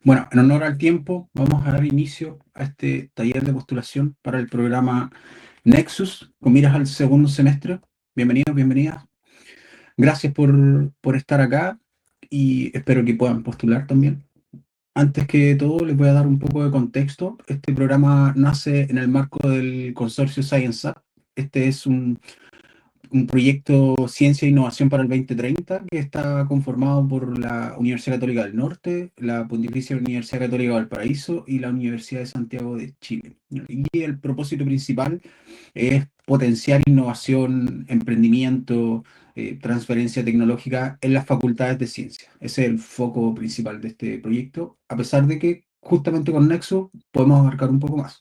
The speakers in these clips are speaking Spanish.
Bueno, en honor al tiempo, vamos a dar inicio a este taller de postulación para el programa Nexus, con miras al segundo semestre. Bienvenidos, bienvenidas. Gracias por estar acá y espero que puedan postular también. Antes que todo, les voy a dar un poco de contexto. Este programa nace en el marco del consorcio Science Up. Este es un proyecto Ciencia e Innovación para el 2030 que está conformado por la Universidad Católica del Norte, la Pontificia Universidad Católica de Valparaíso y la Universidad de Santiago de Chile. Y el propósito principal es potenciar innovación, emprendimiento, transferencia tecnológica en las facultades de ciencia. Ese es el foco principal de este proyecto, a pesar de que justamente con Nexo podemos abarcar un poco más.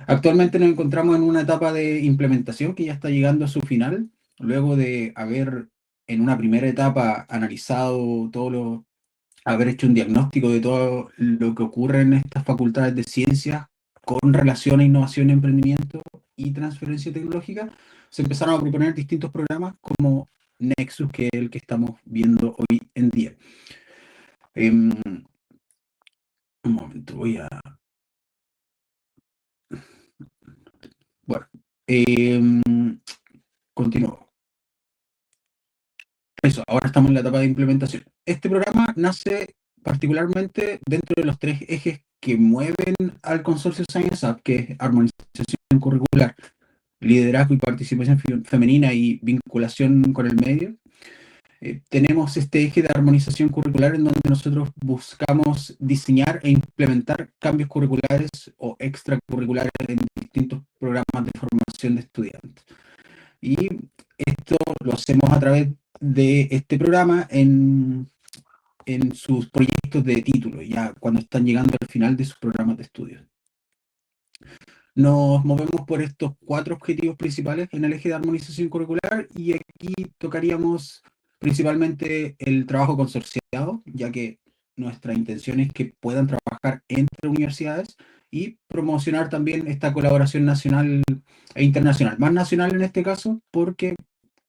Actualmente nos encontramos en una etapa de implementación que ya está llegando a su final, luego de haber en una primera etapa analizado haber hecho un diagnóstico de todo lo que ocurre en estas facultades de ciencias con relación a innovación, emprendimiento y transferencia tecnológica. Se empezaron a proponer distintos programas como Nexus, que es el que estamos viendo hoy en día. Un momento, Bueno, continúo. Eso, ahora estamos en la etapa de implementación. Este programa nace particularmente dentro de los tres ejes que mueven al consorcio Science Up, que es armonización curricular, liderazgo y participación femenina y vinculación con el medio. Tenemos este eje de armonización curricular en donde nosotros buscamos diseñar e implementar cambios curriculares o extracurriculares en distintos programas de formación de estudiantes. Y esto lo hacemos a través de este programa en sus proyectos de título, ya cuando están llegando al final de sus programas de estudio. Nos movemos por estos cuatro objetivos principales en el eje de armonización curricular y aquí tocaríamos principalmente el trabajo consorciado, ya que nuestra intención es que puedan trabajar entre universidades y promocionar también esta colaboración nacional e internacional. Más nacional en este caso porque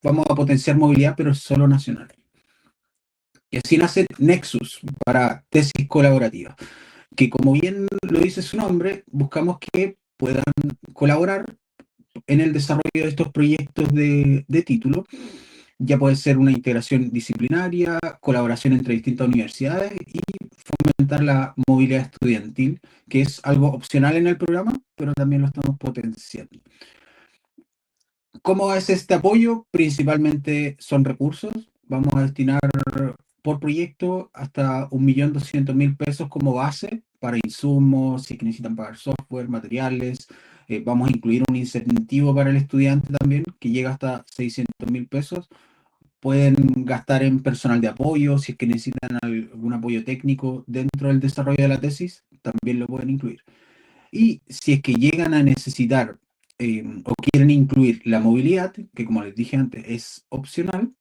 vamos a potenciar movilidad, pero solo nacional. Y así nace Nexus para tesis colaborativa, que como bien lo dice su nombre, buscamos que puedan colaborar en el desarrollo de estos proyectos de título. Ya puede ser una integración disciplinaria, colaboración entre distintas universidades y fomentar la movilidad estudiantil, que es algo opcional en el programa, pero también lo estamos potenciando. ¿Cómo es este apoyo? Principalmente son recursos. Vamos a destinar por proyecto hasta 1.200.000 pesos como base para insumos, si es que necesitan pagar software, materiales. Vamos a incluir un incentivo para el estudiante también, que llega hasta 600.000 pesos. Pueden gastar en personal de apoyo, si es que necesitan algún apoyo técnico dentro del desarrollo de la tesis, también lo pueden incluir. Y si es que llegan a necesitar o quieren incluir la movilidad, que como les dije antes es opcional,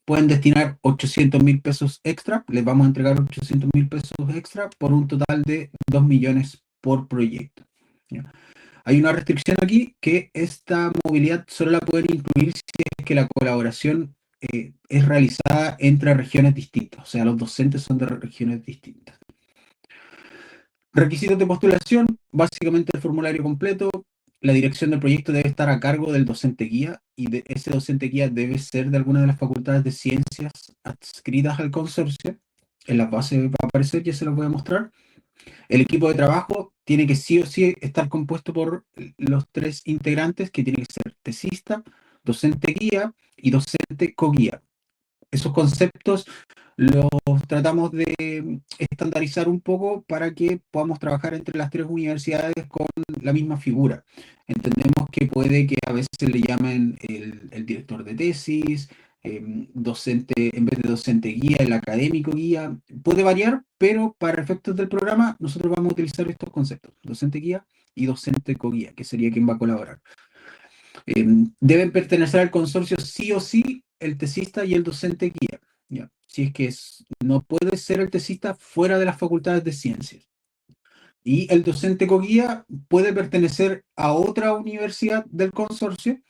pueden destinar 800.000 pesos extra, les vamos a entregar 800.000 pesos extra por un total de 2 millones por proyecto. ¿Ya? Hay una restricción aquí que esta movilidad solo la pueden incluir si es que la colaboración es realizada entre regiones distintas, o sea, los docentes son de regiones distintas. Requisitos de postulación, básicamente el formulario completo. La dirección del proyecto debe estar a cargo del docente guía y ese docente guía debe ser de alguna de las facultades de ciencias adscritas al consorcio. En las bases va a aparecer, ya se los voy a mostrar. El equipo de trabajo tiene que sí o sí estar compuesto por los tres integrantes, que tiene que ser tesista, docente guía y docente co-guía. Esos conceptos los tratamos de estandarizar un poco para que podamos trabajar entre las tres universidades con la misma figura. Entendemos que puede que a veces le llamen el director de tesis, docente, en vez de docente guía, el académico guía. Puede variar, pero para efectos del programa nosotros vamos a utilizar estos conceptos, docente guía y docente co-guía, que sería quien va a colaborar. Deben pertenecer al consorcio sí o sí el tesista y el docente guía. ¿Ya? Si es que no puede ser el tesista fuera de las facultades de ciencias. Y el docente co-guía puede pertenecer a otra universidad del consorcio,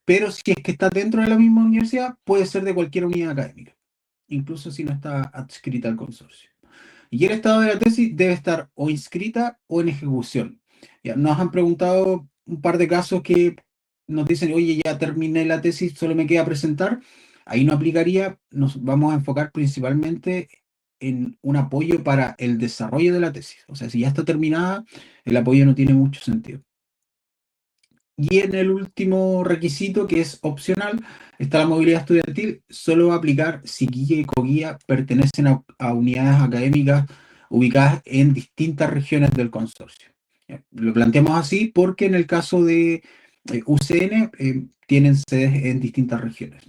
pero si es que está dentro de la misma universidad, puede ser de cualquier unidad académica, incluso si no está adscrita al consorcio. Y el estado de la tesis debe estar o inscrita o en ejecución. Ya, nos han preguntado un par de casos que nos dicen, oye, ya terminé la tesis, solo me queda presentar. Ahí no aplicaría, nos vamos a enfocar principalmente en un apoyo para el desarrollo de la tesis. O sea, si ya está terminada, el apoyo no tiene mucho sentido. Y en el último requisito, que es opcional, está la movilidad estudiantil. Solo va a aplicar si guía y coguía pertenecen a unidades académicas ubicadas en distintas regiones del consorcio. Ya, lo planteamos así porque en el caso de UCN tienen sedes en distintas regiones.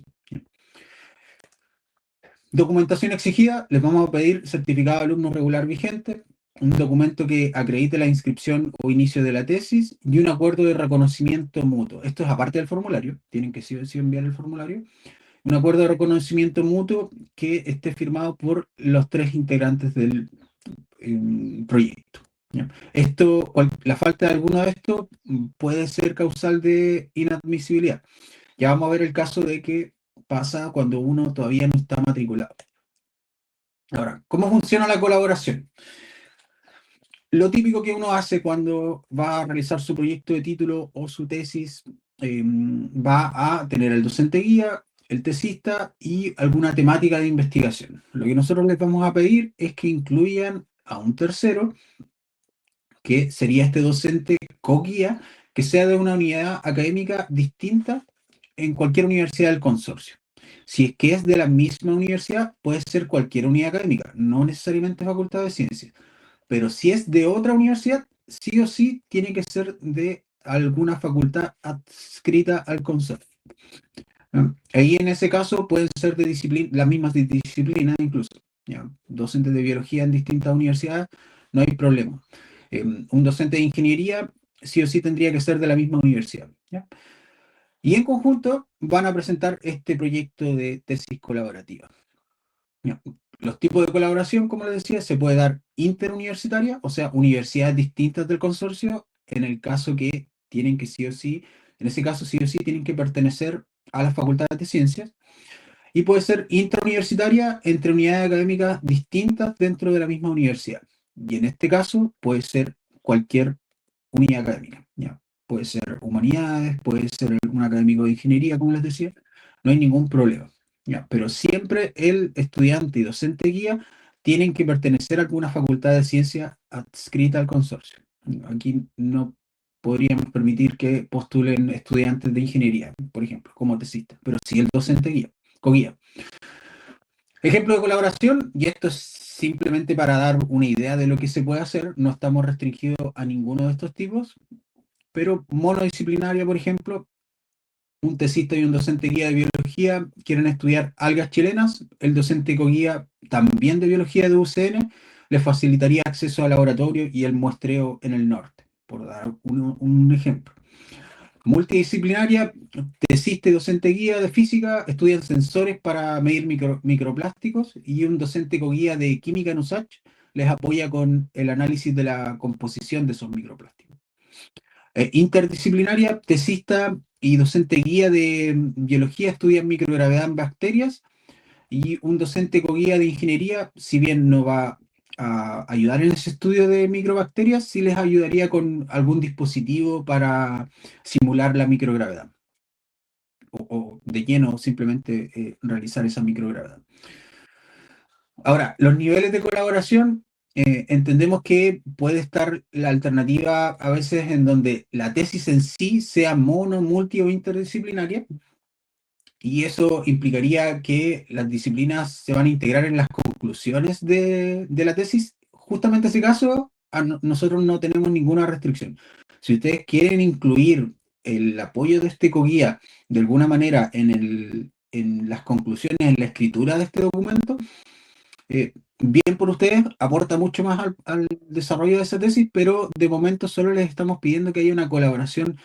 Documentación exigida, les vamos a pedir certificado de alumno regular vigente, un documento que acredite la inscripción o inicio de la tesis y un acuerdo de reconocimiento mutuo. Esto es aparte del formulario, tienen que sí o sí enviar el formulario. Un acuerdo de reconocimiento mutuo que esté firmado por los tres integrantes del proyecto. ¿Ya? Esto, la falta de alguno de estos puede ser causal de inadmisibilidad. Ya vamos a ver el caso de que pasa cuando uno todavía no está matriculado. Ahora, ¿cómo funciona la colaboración? Lo típico que uno hace cuando va a realizar su proyecto de título o su tesis, va a tener el docente guía, el tesista y alguna temática de investigación. Lo que nosotros les vamos a pedir es que incluyan a un tercero, que sería este docente co-guía, que sea de una unidad académica distinta en cualquier universidad del consorcio. Si es que es de la misma universidad, puede ser cualquier unidad académica, no necesariamente facultad de ciencias. Pero si es de otra universidad, sí o sí tiene que ser de alguna facultad adscrita al consorcio. Ahí en ese caso pueden ser de las mismas disciplinas incluso. ¿Ya? Docentes de biología en distintas universidades, no hay problema. Un docente de ingeniería sí o sí tendría que ser de la misma universidad. ¿Ya? Y en conjunto van a presentar este proyecto de tesis colaborativa. ¿Ya? Los tipos de colaboración, como les decía, se puede dar interuniversitaria, o sea, universidades distintas del consorcio, en el caso que tienen que sí o sí, en ese caso sí o sí tienen que pertenecer a las facultades de ciencias, y puede ser intrauniversitaria entre unidades académicas distintas dentro de la misma universidad. Y en este caso puede ser cualquier unidad académica. ¿Ya? Puede ser humanidades, puede ser un académico de ingeniería, como les decía, no hay ningún problema. ¿Ya? Pero siempre el estudiante y docente guía tienen que pertenecer a alguna facultad de ciencia adscrita al consorcio. Aquí no podríamos permitir que postulen estudiantes de ingeniería, por ejemplo, como tesistas, pero sí el docente guía, co-guía. Ejemplo de colaboración, y esto es simplemente para dar una idea de lo que se puede hacer, no estamos restringidos a ninguno de estos tipos, pero monodisciplinaria, por ejemplo, un tesista y un docente guía de biología quieren estudiar algas chilenas, el docente co-guía también de biología de UCN les facilitaría acceso al laboratorio y el muestreo en el norte, por dar un ejemplo. Multidisciplinaria, tesista y docente guía de física estudian sensores para medir microplásticos y un docente co-guía de química en USACH les apoya con el análisis de la composición de esos microplásticos. Interdisciplinaria, tesista y docente guía de biología estudian microgravedad en bacterias y un docente co-guía de ingeniería, si bien no va a ayudar en ese estudio de microbacterias, sí les ayudaría con algún dispositivo para simular la microgravedad o de lleno simplemente realizar esa microgravedad. Ahora, los niveles de colaboración, entendemos que puede estar la alternativa a veces en donde la tesis en sí sea mono, multi o interdisciplinaria, y eso implicaría que las disciplinas se van a integrar en las conclusiones de la tesis. Justamente ese caso, nosotros no tenemos ninguna restricción. Si ustedes quieren incluir el apoyo de este coguía de alguna manera en las conclusiones, en la escritura de este documento, bien por ustedes, aporta mucho más al desarrollo de esa tesis, pero de momento solo les estamos pidiendo que haya una colaboración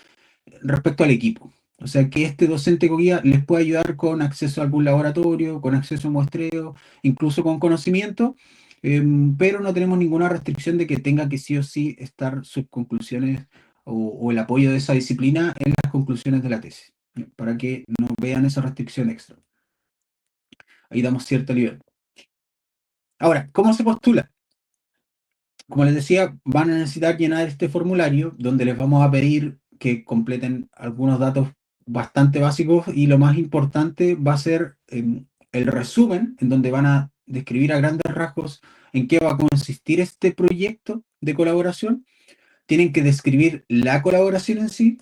respecto al equipo. O sea, que este docente co-guía les pueda ayudar con acceso a algún laboratorio, con acceso a muestreo, incluso con conocimiento, pero no tenemos ninguna restricción de que tenga que sí o sí estar sus conclusiones o el apoyo de esa disciplina en las conclusiones de la tesis, para que no vean esa restricción extra. Ahí damos cierta libertad. Ahora, ¿cómo se postula? Como les decía, van a necesitar llenar este formulario donde les vamos a pedir que completen algunos datos bastante básicos y lo más importante va a ser el resumen en donde van a describir a grandes rasgos en qué va a consistir este proyecto de colaboración. Tienen que describir la colaboración en sí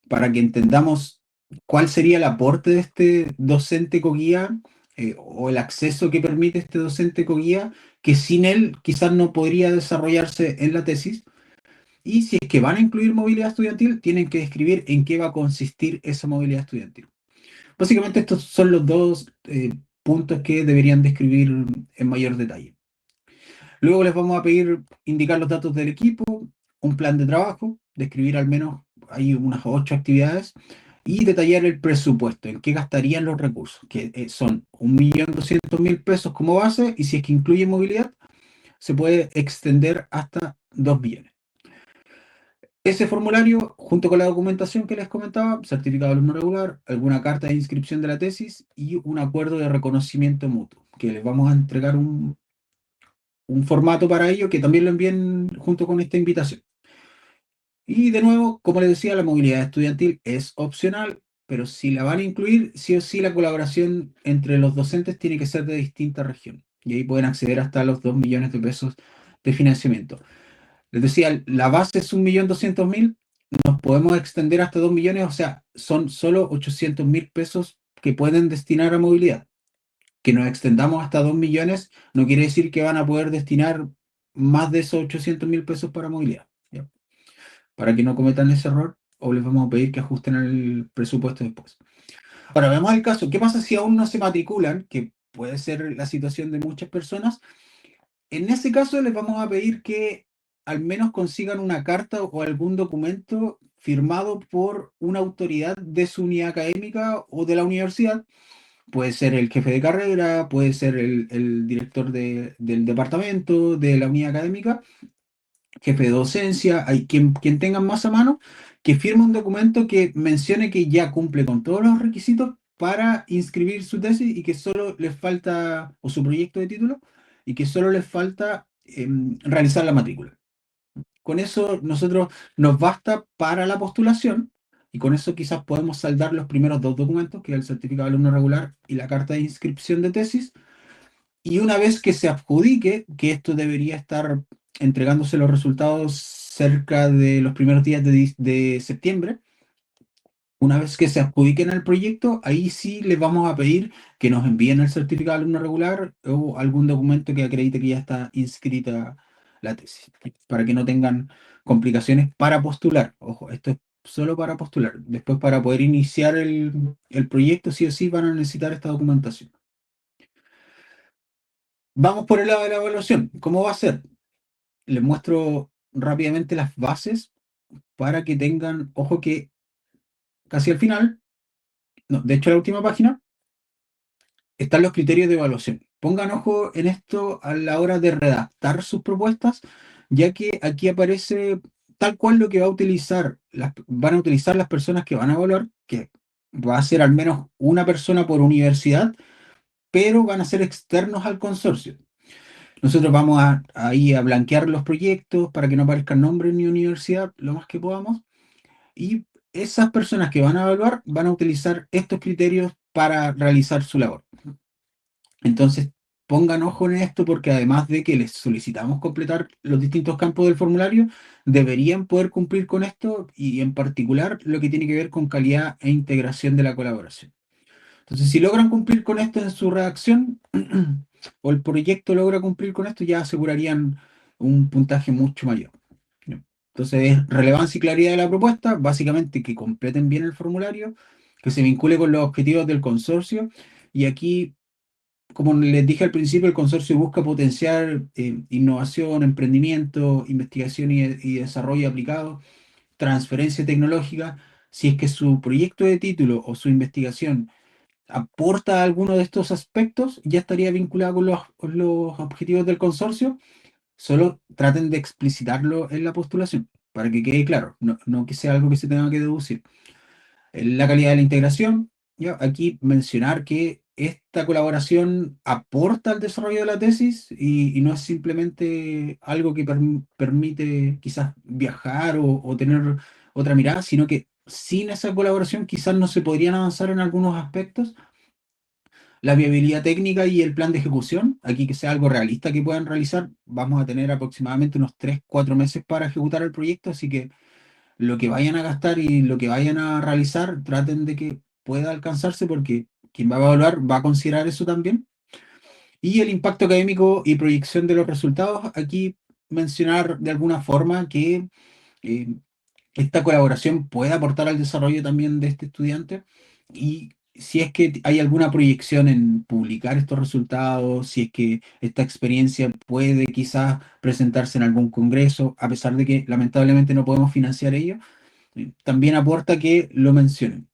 para que entendamos cuál sería el aporte de este docente coguía o el acceso que permite este docente coguía, que sin él quizás no podría desarrollarse en la tesis. Y si es que van a incluir movilidad estudiantil, tienen que describir en qué va a consistir esa movilidad estudiantil. Básicamente estos son los dos puntos que deberían describir en mayor detalle. Luego les vamos a pedir indicar los datos del equipo, un plan de trabajo, describir al menos hay unas 8 actividades y detallar el presupuesto, en qué gastarían los recursos, que son 1.200.000 pesos como base y si es que incluye movilidad, se puede extender hasta 2 millones. Ese formulario, junto con la documentación que les comentaba, certificado de alumno regular, alguna carta de inscripción de la tesis y un acuerdo de reconocimiento mutuo, que les vamos a entregar un formato para ello que también lo envíen junto con esta invitación. Y de nuevo, como les decía, la movilidad estudiantil es opcional, pero si la van a incluir, sí o sí la colaboración entre los docentes tiene que ser de distinta región. Y ahí pueden acceder hasta los 2 millones de pesos de financiamiento. Les decía, la base es 1.200.000, nos podemos extender hasta 2 millones, o sea, son solo 800.000 pesos que pueden destinar a movilidad. Que nos extendamos hasta 2 millones no quiere decir que van a poder destinar más de esos 800.000 pesos para movilidad. ¿Ya? Para que no cometan ese error, o les vamos a pedir que ajusten el presupuesto después. Ahora, veamos el caso. ¿Qué pasa si aún no se matriculan? Que puede ser la situación de muchas personas. En ese caso, les vamos a pedir que al menos consigan una carta o algún documento firmado por una autoridad de su unidad académica o de la universidad. Puede ser el jefe de carrera, puede ser el director del departamento, de la unidad académica, jefe de docencia, hay quien tenga más a mano, que firme un documento que mencione que ya cumple con todos los requisitos para inscribir su tesis y que solo les falta, o su proyecto de título, y que solo les falta realizar la matrícula. Con eso nosotros nos basta para la postulación y con eso quizás podemos saldar los primeros dos documentos, que es el certificado de alumno regular y la carta de inscripción de tesis, y una vez que se adjudique, que esto debería estar entregándose los resultados cerca de los primeros días de septiembre, una vez que se adjudiquen al proyecto, ahí sí les vamos a pedir que nos envíen el certificado de alumno regular o algún documento que acredite que ya está inscrita la tesis, para que no tengan complicaciones para postular. Ojo, esto es solo para postular. Después, para poder iniciar el proyecto, sí o sí van a necesitar esta documentación. Vamos por el lado de la evaluación. ¿Cómo va a ser? Les muestro rápidamente las bases para que tengan, ojo que casi al final, no, de hecho la última página, están los criterios de evaluación. Pongan ojo en esto a la hora de redactar sus propuestas, ya que aquí aparece tal cual lo que van a utilizar las personas que van a evaluar, que va a ser al menos una persona por universidad, pero van a ser externos al consorcio. Nosotros vamos ahí a blanquear los proyectos para que no aparezcan nombres ni universidad lo más que podamos. Y esas personas que van a evaluar van a utilizar estos criterios para realizar su labor. Entonces, pongan ojo en esto porque además de que les solicitamos completar los distintos campos del formulario, deberían poder cumplir con esto y en particular lo que tiene que ver con calidad e integración de la colaboración. Entonces, si logran cumplir con esto en su redacción o el proyecto logra cumplir con esto, ya asegurarían un puntaje mucho mayor. Entonces, es relevancia y claridad de la propuesta, básicamente que completen bien el formulario, que se vincule con los objetivos del consorcio. Y aquí, como les dije al principio, el consorcio busca potenciar innovación, emprendimiento, investigación y desarrollo aplicado, transferencia tecnológica. Si es que su proyecto de título o su investigación aporta alguno de estos aspectos, ya estaría vinculado con los objetivos del consorcio. Solo traten de explicitarlo en la postulación, para que quede claro, no que sea algo que se tenga que deducir. La calidad de la integración, ya, aquí mencionar que esta colaboración aporta al desarrollo de la tesis y no es simplemente algo que permite quizás viajar o tener otra mirada, sino que sin esa colaboración quizás no se podrían avanzar en algunos aspectos. La viabilidad técnica y el plan de ejecución, aquí que sea algo realista que puedan realizar, vamos a tener aproximadamente unos 3 4 meses para ejecutar el proyecto, así que lo que vayan a gastar y lo que vayan a realizar, traten de que pueda alcanzarse porque quien va a evaluar va a considerar eso también. Y el impacto académico y proyección de los resultados, aquí mencionar de alguna forma que eh, esta colaboración puede aportar al desarrollo también de este estudiante y si es que hay alguna proyección en publicar estos resultados, si es que esta experiencia puede quizás presentarse en algún congreso, a pesar de que lamentablemente no podemos financiar ello, también aporta que lo mencionen.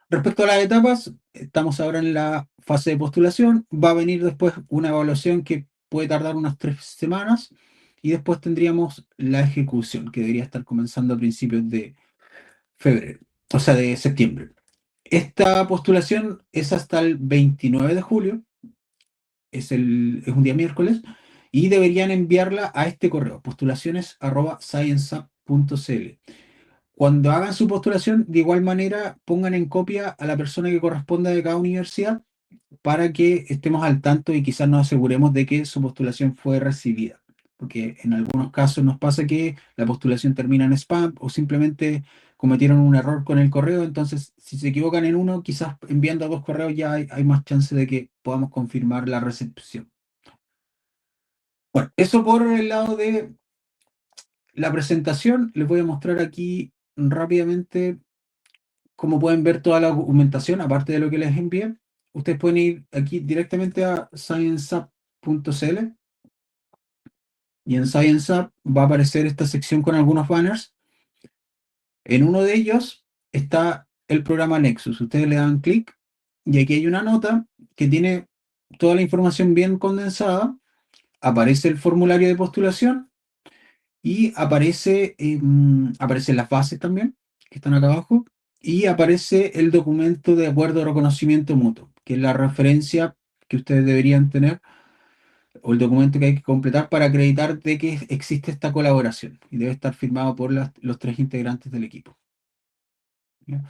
Respecto a las etapas, estamos ahora en la fase de postulación, va a venir después una evaluación que puede tardar unas 3 semanas y después tendríamos la ejecución, que debería estar comenzando a principios de febrero, o sea, de septiembre. Esta postulación es hasta el 29 de julio, es un día miércoles, y deberían enviarla a este correo, postulaciones@scienceup.cl. Cuando hagan su postulación, de igual manera, pongan en copia a la persona que corresponda de cada universidad para que estemos al tanto y quizás nos aseguremos de que su postulación fue recibida. Porque en algunos casos nos pasa que la postulación termina en spam o simplemente cometieron un error con el correo. Entonces, si se equivocan en uno, quizás enviando a 2 correos ya hay más chance de que podamos confirmar la recepción. Bueno, eso por el lado de la presentación. Les voy a mostrar aquí rápidamente cómo pueden ver toda la documentación, aparte de lo que les envié. Ustedes pueden ir aquí directamente a scienceup.cl y en ScienceUp va a aparecer esta sección con algunos banners. En uno de ellos está el programa Nexus. Ustedes le dan clic y aquí hay una nota que tiene toda la información bien condensada. Aparece el formulario de postulación y aparecen las bases también, que están acá abajo, y aparece el documento de acuerdo de reconocimiento mutuo, que es la referencia que ustedes deberían tener, o el documento que hay que completar para acreditar de que existe esta colaboración, y debe estar firmado por los 3 integrantes del equipo. ¿Ya?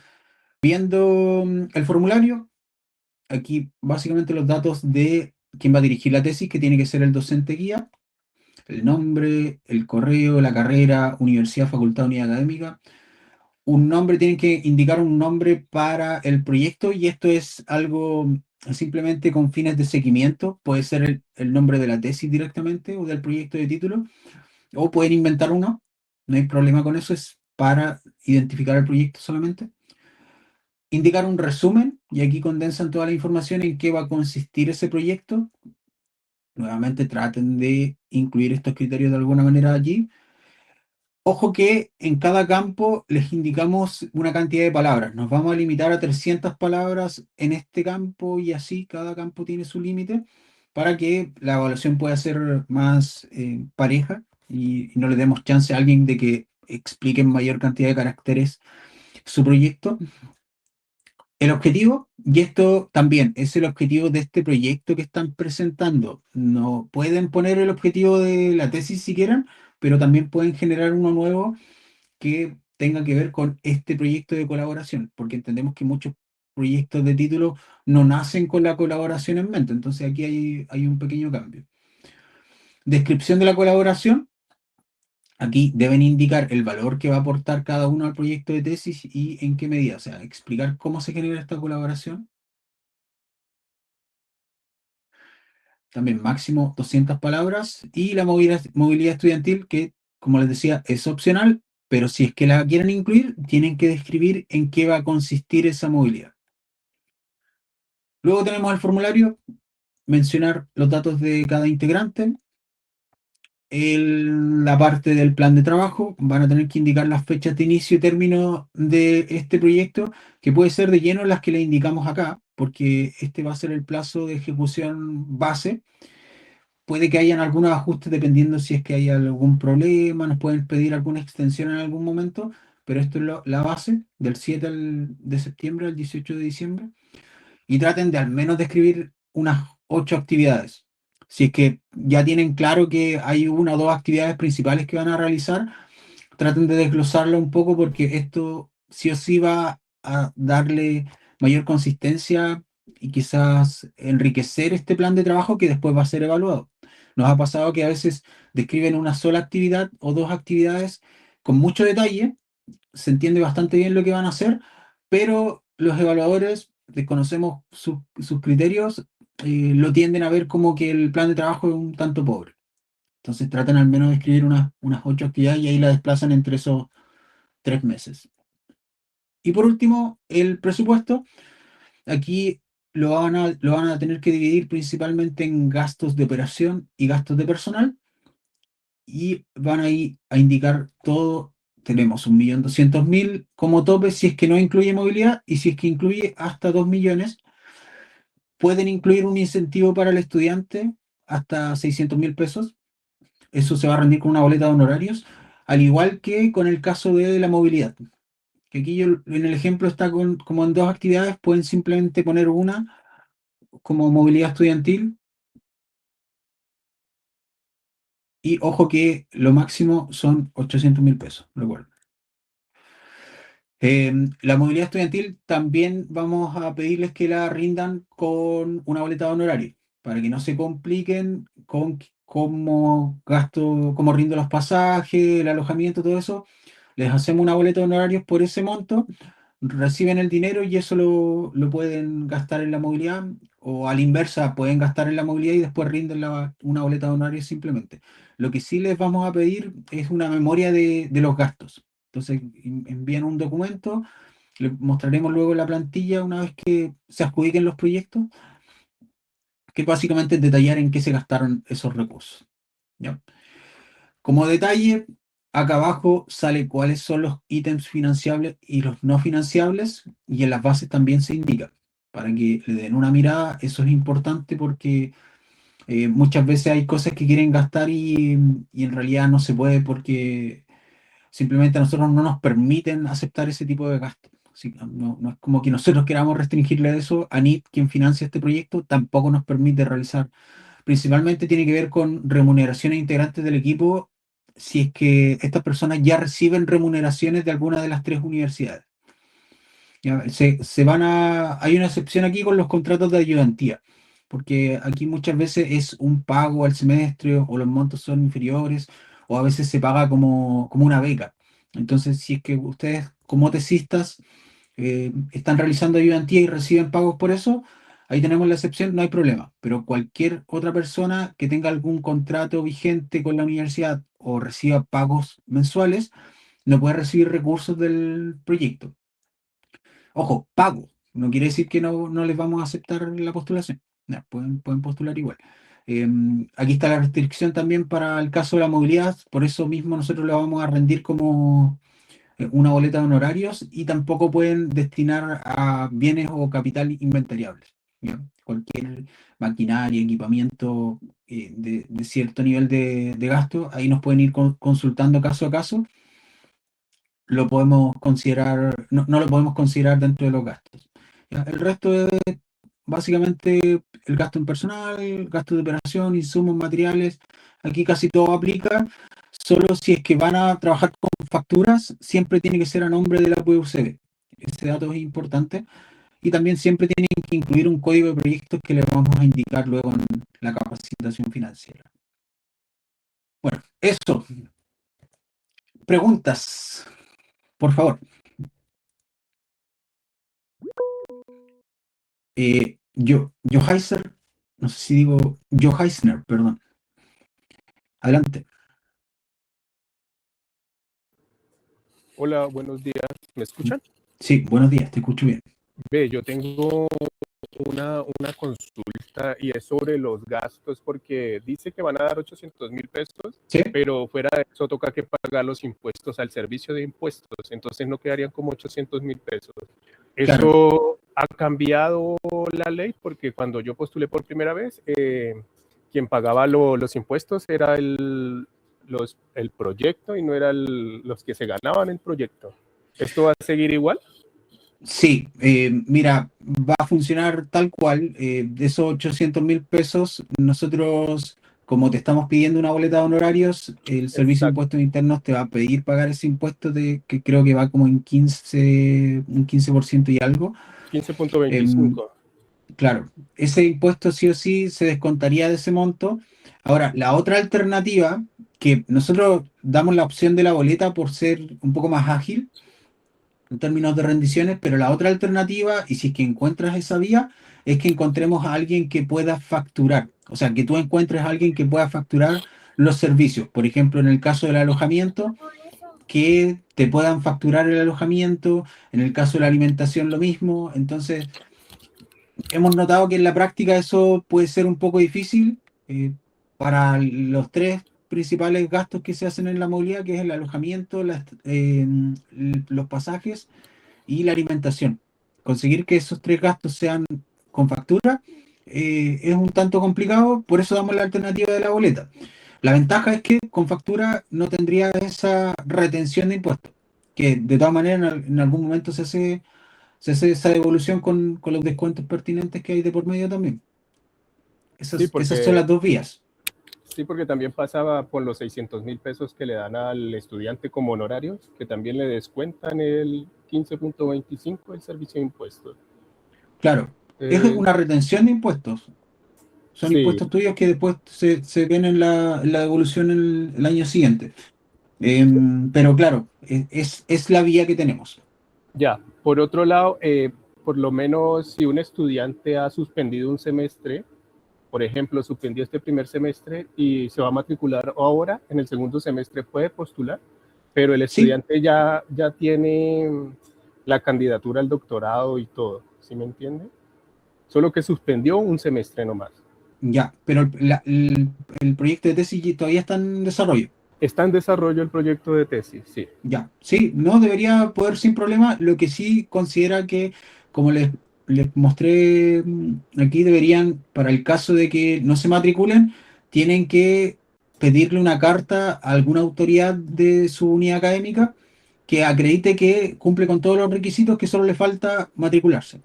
Viendo el formulario, aquí básicamente los datos de quién va a dirigir la tesis, que tiene que ser el docente guía, el nombre, el correo, la carrera, universidad, facultad, unidad académica. Un nombre, tienen que indicar un nombre para el proyecto y esto es algo simplemente con fines de seguimiento. Puede ser el nombre de la tesis directamente o del proyecto de título o pueden inventar uno. No hay problema con eso, es para identificar el proyecto solamente. Indicar un resumen y aquí condensan toda la información en qué va a consistir ese proyecto. Nuevamente traten de incluir estos criterios de alguna manera allí. Ojo que en cada campo les indicamos una cantidad de palabras. Nos vamos a limitar a 300 palabras en este campo y así cada campo tiene su límite para que la evaluación pueda ser más pareja y no le demos chance a alguien de que explique en mayor cantidad de caracteres su proyecto. El objetivo, y esto también es el objetivo de este proyecto que están presentando. No pueden poner el objetivo de la tesis si quieren, pero también pueden generar uno nuevo que tenga que ver con este proyecto de colaboración, porque entendemos que muchos proyectos de título no nacen con la colaboración en mente, entonces aquí hay un pequeño cambio. Descripción de la colaboración, aquí deben indicar el valor que va a aportar cada uno al proyecto de tesis y en qué medida, o sea, explicar cómo se genera esta colaboración. También máximo 200 palabras y la movilidad estudiantil que, como les decía, es opcional, pero si es que la quieren incluir, tienen que describir en qué va a consistir esa movilidad. Luego tenemos el formulario, mencionar los datos de cada integrante. La parte del plan de trabajo, van a tener que indicar las fechas de inicio y término de este proyecto, que puede ser de lleno las que le indicamos acá, porque este va a ser el plazo de ejecución base. Puede que hayan algunos ajustes dependiendo si es que hay algún problema, nos pueden pedir alguna extensión en algún momento, pero esto es la base del 7 de septiembre al 18 de diciembre. y traten de al menos describir unas 8 actividades. Si es que ya tienen claro que hay una o dos actividades principales que van a realizar, traten de desglosarlo un poco porque esto sí o sí va a darle mayor consistencia y quizás enriquecer este plan de trabajo que después va a ser evaluado. Nos ha pasado que a veces describen una sola actividad o dos actividades con mucho detalle, se entiende bastante bien lo que van a hacer, pero los evaluadores, desconocemos sus criterios, lo tienden a ver como que el plan de trabajo es un tanto pobre. Entonces tratan al menos de escribir unas 8 actividades y ahí la desplazan entre esos 3 meses. Y por último, el presupuesto. Aquí lo van a tener que dividir principalmente en gastos de operación y gastos de personal y van ahí a indicar todo. Tenemos 1.200.000 como tope si es que no incluye movilidad y si es que incluye hasta 2 millones, pueden incluir un incentivo para el estudiante hasta 600.000 pesos. Eso se va a rendir con una boleta de honorarios, al igual que con el caso de la movilidad. Que aquí yo, en el ejemplo está como en dos actividades, pueden simplemente poner una como movilidad estudiantil y ojo que lo máximo son 800.000 pesos, lo cual. La movilidad estudiantil también vamos a pedirles que la rindan con una boleta de honorario, para que no se compliquen con cómo gasto, cómo rindo los pasajes, el alojamiento, todo eso. Les hacemos una boleta de honorarios por ese monto, reciben el dinero y eso lo pueden gastar en la movilidad, o a la inversa, pueden gastar en la movilidad y después rinden una boleta de honorarios simplemente. Lo que sí les vamos a pedir es una memoria de los gastos. Entonces envían un documento, le mostraremos luego la plantilla una vez que se adjudiquen los proyectos, que básicamente es detallar en qué se gastaron esos recursos. ¿Ya? Como detalle, acá abajo sale cuáles son los ítems financiables y los no financiables, y en las bases también se indica, para que le den una mirada. Eso es importante porque muchas veces hay cosas que quieren gastar y en realidad no se puede porque simplemente a nosotros no nos permiten aceptar ese tipo de gastos. Así que no es como que nosotros queramos restringirle eso. ANIT, quien financia este proyecto, tampoco nos permite realizar. Principalmente tiene que ver con remuneraciones integrantes del equipo, si es que estas personas ya reciben remuneraciones de alguna de las tres universidades. Ya, hay una excepción aquí con los contratos de ayudantía, porque aquí muchas veces es un pago al semestre o los montos son inferiores o a veces se paga como una beca. Entonces, si es que ustedes como tesistas están realizando ayudantía y reciben pagos por eso, ahí tenemos la excepción, no hay problema. Pero cualquier otra persona que tenga algún contrato vigente con la universidad o reciba pagos mensuales, no puede recibir recursos del proyecto. Ojo, pago. No quiere decir que no les vamos a aceptar la postulación. Ya, pueden postular igual. Aquí está la restricción también para el caso de la movilidad, por eso mismo nosotros la vamos a rendir como una boleta de honorarios y tampoco pueden destinar a bienes o capital inventariables. ¿Ya? Cualquier maquinaria, equipamiento de cierto nivel de gasto, ahí nos pueden ir consultando caso a caso, lo podemos considerar, no lo podemos considerar dentro de los gastos. ¿Ya? El resto es básicamente el gasto en personal, gasto de operación, insumos, materiales. Aquí casi todo aplica, solo si es que van a trabajar con facturas, siempre tiene que ser a nombre de la PUCB. Ese dato es importante. Y también siempre tienen que incluir un código de proyectos que les vamos a indicar luego en la capacitación financiera. Bueno, eso. Preguntas, por favor. Joheiser, no sé si digo Joheisner, perdón. Adelante. Hola, buenos días. ¿Me escuchan? Sí, buenos días, te escucho bien. Ve, yo tengo una consulta y es sobre los gastos porque dice que van a dar 800.000 pesos, Sí, pero fuera de eso toca que pagar los impuestos al servicio de impuestos, entonces no quedarían como 800.000 pesos. claro. ¿Eso ha cambiado la ley? Porque cuando yo postulé por primera vez, quien pagaba los impuestos era el proyecto y no era los que se ganaban el proyecto. ¿Esto va a seguir igual? Sí, mira, va a funcionar tal cual. De esos 800.000 pesos, nosotros, como te estamos pidiendo una boleta de honorarios, el Servicio de Exacto, Impuestos Internos te va a pedir pagar ese impuesto que creo que va como en 15, un 15% y algo. quince punto Em, veinticinco. claro, ese impuesto sí o sí se descontaría de ese monto. Ahora, la otra alternativa, que nosotros damos la opción de la boleta por ser un poco más ágil en términos de rendiciones, pero la otra alternativa, y si es que encuentras esa vía, es que encontremos a alguien que pueda facturar. O sea, que tú encuentres a alguien que pueda facturar los servicios. Por ejemplo, en el caso del alojamiento, que te puedan facturar el alojamiento. En el caso de la alimentación, lo mismo. Entonces, hemos notado que en la práctica eso puede ser un poco difícil para los tres principales gastos que se hacen en la movilidad, que es el alojamiento, los pasajes y la alimentación. Conseguir que esos tres gastos sean con factura es un tanto complicado, por eso damos la alternativa de la boleta. La ventaja es que con factura no tendría esa retención de impuestos, que de todas maneras en algún momento se hace esa devolución con los descuentos pertinentes que hay de por medio también. Sí, Esas son las dos vías. sí, porque también pasaba por los 600.000 pesos que le dan al estudiante como honorarios, que también le descuentan el 15.25 del servicio de impuestos. Claro, es Eh, una retención de impuestos. Son sí, impuestos tuyos que después se ven en la devolución el año siguiente. Pero claro, es la vía que tenemos. ya. Por otro lado, por lo menos si un estudiante ha suspendido un semestre, por ejemplo, suspendió este primer semestre y se va a matricular ahora, en el segundo semestre puede postular, pero el Sí, estudiante ya tiene la candidatura al doctorado y todo, ¿sí me entiende? Solo que suspendió un semestre nomás. ya, pero el proyecto de tesis todavía está en desarrollo. Está en desarrollo el proyecto de tesis, sí. Ya, sí, no debería poder sin problema. Lo que sí considera que, como les mostré aquí, deberían, para el caso de que no se matriculen, tienen que pedirle una carta a alguna autoridad de su unidad académica que acredite que cumple con todos los requisitos, que solo le falta matricularse.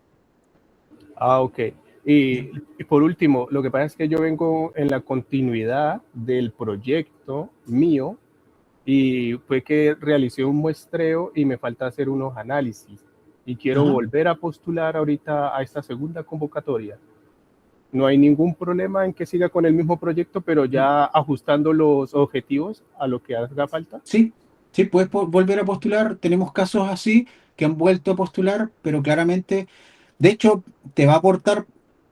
Ah, ok. ¿Ya? Y por último, lo que pasa es que yo vengo en la continuidad del proyecto mío y fue que realicé un muestreo y me falta hacer unos análisis y quiero Ajá. volver a postular ahorita a esta segunda convocatoria. No hay ningún problema en que siga con el mismo proyecto, pero ya ajustando los objetivos a lo que haga falta. Sí, sí, puedes volver a postular. Tenemos casos así que han vuelto a postular, pero claramente, de hecho, te va a aportar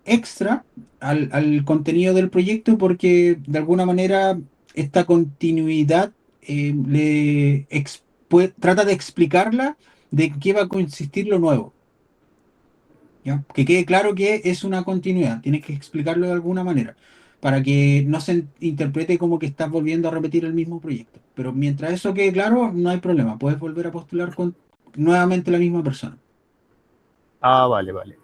extra al contenido del proyecto porque de alguna manera esta continuidad trata de explicarla de qué va a consistir lo nuevo. ¿Ya? Que quede claro que es una continuidad, tienes que explicarlo de alguna manera, para que no se interprete como que estás volviendo a repetir el mismo proyecto. Pero mientras eso quede claro, no hay problema, puedes volver a postular con nuevamente la misma persona. Ah, vale, vale.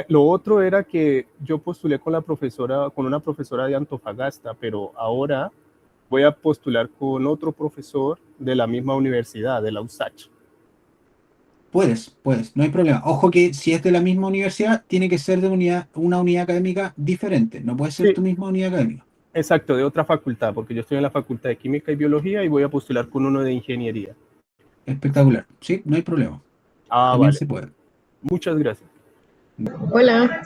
Lo otro era que yo postulé con la profesora, con una profesora de Antofagasta, pero ahora voy a postular con otro profesor de la misma universidad, de la USACH. Puedes, no hay problema. Ojo que si es de la misma universidad, tiene que ser de una unidad académica diferente, no puede ser Sí, tu misma unidad académica. exacto, de otra facultad, porque yo estoy en la Facultad de Química y Biología y voy a postular con uno de Ingeniería. Espectacular, sí, no hay problema, Ah, también vale. se puede. Muchas gracias. Hola,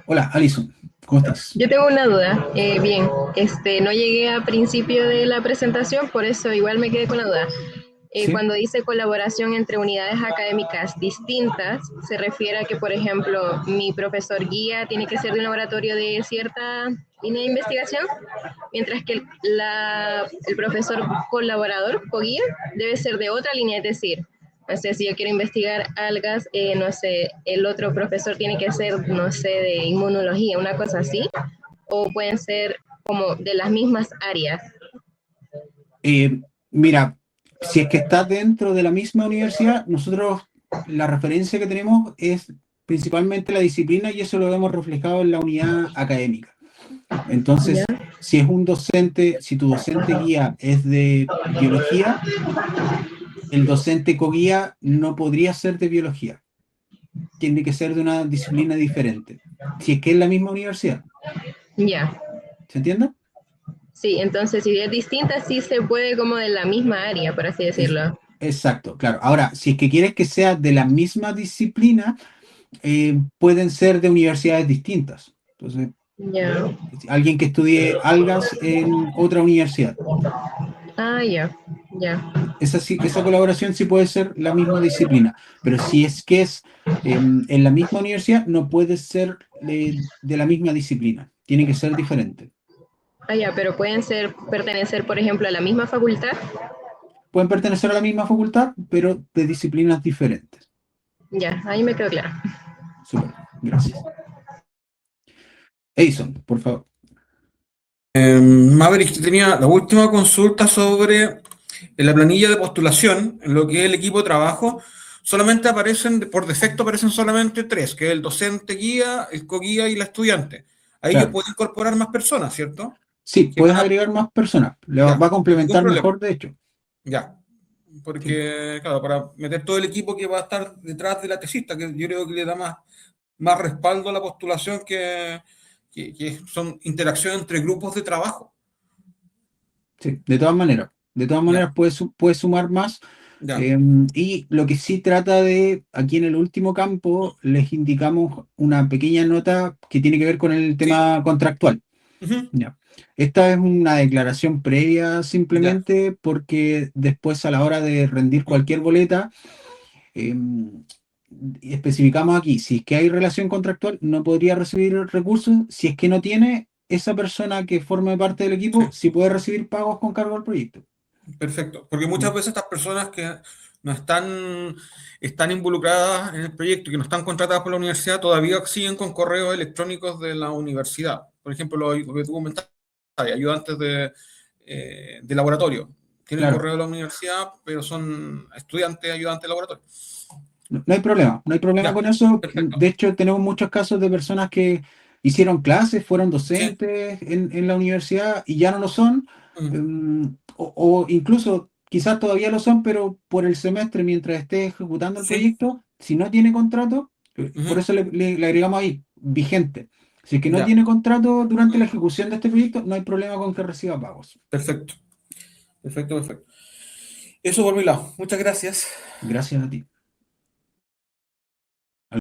Hola, Alison, ¿cómo estás? yo tengo una duda. Bien, no llegué a principio de la presentación, por eso igual me quedé con la duda. Sí, Cuando dice colaboración entre unidades académicas distintas, se refiere a que, por ejemplo, mi profesor guía tiene que ser de un laboratorio de cierta línea de investigación, mientras que el profesor colaborador o guía debe ser de otra línea, es decir, no sé, si yo quiero investigar algas, no sé, el otro profesor tiene que ser, no sé, de inmunología, una cosa así, o pueden ser como de las mismas áreas. mira, si es que estás dentro de la misma universidad, nosotros la referencia que tenemos es principalmente la disciplina y eso lo vemos reflejado en la unidad académica. ¿Ya? Entonces, si es un docente, si tu docente guía es de biología, el docente coguía no podría ser de biología. Tiene que ser de una disciplina diferente. Si es que es la misma universidad. Ya. ¿Se entiende? Sí, entonces si es distinta, sí se puede como de la misma área, por así decirlo. Exacto, claro. Ahora, si es que quieres que sea de la misma disciplina, pueden ser de universidades distintas. Entonces, Ya. alguien que estudie algas en otra universidad. Ah, ya, ya. Esa colaboración sí puede ser la misma disciplina, pero si es que es en la misma universidad, no puede ser de la misma disciplina. Tiene que ser diferente. Ah, ya, pero pueden pertenecer, por ejemplo, a la misma facultad. Pueden pertenecer a la misma facultad, pero de disciplinas diferentes. Ya, ahí me quedó claro. Súper, gracias. Edison, por favor. Maverick tenía la última consulta sobre en la planilla de postulación, en lo que es el equipo de trabajo, solamente aparecen, por defecto aparecen solamente tres, que es el docente guía, el coguía y la estudiante. Ahí yo Claro. puedo incorporar más personas, ¿cierto? Sí, Que puedes van a- agregar más personas. Le va ya, a ningún complementar problema. mejor, de hecho. Ya. Sí. Porque, claro, para meter todo el equipo que va a estar detrás de la tesista, que yo creo que le da más respaldo a la postulación que son interacciones entre grupos de trabajo. Sí, de todas maneras. De todas Ya, maneras, puedes sumar más. ya, Y lo que sí trata de, aquí en el último campo, les indicamos una pequeña nota que tiene que ver con el sí, tema contractual. ujú, Ya. Esta es una declaración previa ya, simplemente porque después a la hora de rendir cualquier boleta, em, especificamos aquí, si es que hay relación contractual, no podría recibir recursos. Si es que no tiene, esa persona que forme parte del sí. equipo sí puede recibir pagos con cargo al proyecto. Perfecto, porque muchas ¿Ya? veces estas personas que no están involucradas en el proyecto, que no están contratadas por la universidad, todavía siguen con correos electrónicos de la universidad. Por ejemplo, lo que tú comentabas, ayudantes de laboratorio. Tienen Claro. correo de la universidad, pero son estudiantes, ayudantes de laboratorio. No hay problema, no hay problema Ya, con eso. perfecto. De hecho, tenemos muchos casos de personas que hicieron clases, fueron Sí. docentes en la universidad y ya no lo son, Mm, o incluso quizás todavía lo son, pero por el semestre, mientras esté ejecutando el sí. proyecto, si no tiene contrato, por Ujú, eso le agregamos ahí, vigente. Si es que no ya, tiene contrato durante la ejecución de este proyecto, no hay problema con que reciba pagos. perfecto. Perfecto, perfecto. Eso por mi lado. Muchas gracias. Gracias a ti.